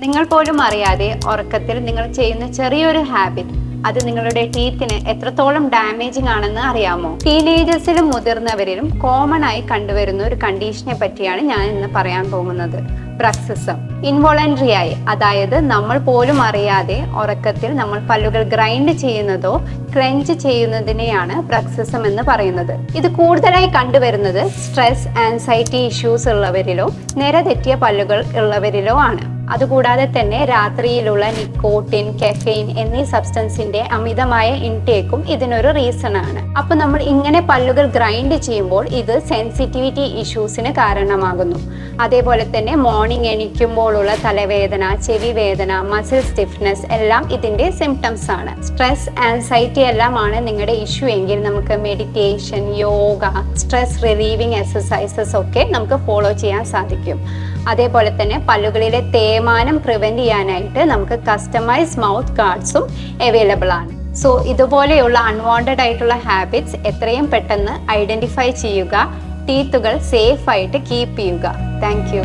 നിങ്ങൾ പോലും അറിയാതെ ഉറക്കത്തിൽ നിങ്ങൾ ചെയ്യുന്ന ചെറിയൊരു ഹാബിറ്റ് അത് നിങ്ങളുടെ ടീത്തിന് എത്രത്തോളം ഡാമേജിങ് ആണെന്ന് അറിയാമോ? ടീനേജേഴ്സിലും മുതിർന്നവരിലും കോമൺ ആയി കണ്ടുവരുന്ന ഒരു കണ്ടീഷനെ പറ്റിയാണ് ഞാൻ ഇന്ന് പറയാൻ പോകുന്നത്. ബ്രക്സിസം. ഇൻവോളണ്ടറി ആയി, അതായത് നമ്മൾ പോലും അറിയാതെ ഉറക്കത്തിൽ നമ്മൾ പല്ലുകൾ ഗ്രൈൻഡ് ചെയ്യുന്നതോ ക്ലെഞ്ച് ചെയ്യുന്നതിനെയാണ് ബ്രക്സിസം എന്ന് പറയുന്നത്. ഇത് കൂടുതലായി കണ്ടുവരുന്നത് സ്ട്രെസ്, ആൻസൈറ്റി ഇഷ്യൂസ് ഉള്ളവരിലോ നിരതെറ്റിയ പല്ലുകൾ ഉള്ളവരിലോ ആണ്. അതുകൂടാതെ തന്നെ രാത്രിയിലുള്ള നിക്കോട്ടിൻ, കെഫെയിൻ എന്നീ സബ്സ്റ്റൻസിന്റെ അമിതമായ ഇൻടേക്കും ഇതിനൊരു റീസൺ ആണ്. അപ്പൊ നമ്മൾ ഇങ്ങനെ പല്ലുകൾ ഗ്രൈൻഡ് ചെയ്യുമ്പോൾ ഇത് സെൻസിറ്റിവിറ്റി ഇഷ്യൂസിന് കാരണമാകുന്നു. അതേപോലെ തന്നെ മോർണിംഗ് എണീക്കുമ്പോഴുള്ള തലവേദന, ചെവി വേദന, മസിൽ സ്റ്റിഫ്നെസ് എല്ലാം ഇതിന്റെ സിംറ്റംസ് ആണ്. സ്ട്രെസ്, ആൻസൈറ്റി എല്ലാം ആണ് നിങ്ങളുടെ ഇഷ്യൂ എങ്കിൽ നമുക്ക് meditation, yoga, stress relieving exercises ഒക്കെ നമുക്ക് ഫോളോ ചെയ്യാൻ സാധിക്കും. അതേപോലെ തന്നെ പല്ലുകളിലെ തേയ്മാനം പ്രിവെന്റ് ചെയ്യാനായിട്ട് നമുക്ക് കസ്റ്റമൈസ് മൗത്ത് ഗാർഡ്സും അവൈലബിൾ ആണ്. സോ ഇതുപോലെയുള്ള അൺവാണ്ടഡ് ആയിട്ടുള്ള ഹാബിറ്റ്സ് എത്രയും പെട്ടെന്ന് ഐഡന്റിഫൈ ചെയ്യുക, ടീത്തുകൾ സേഫ് ആയിട്ട് കീപ്പ് ചെയ്യുക. Thank you.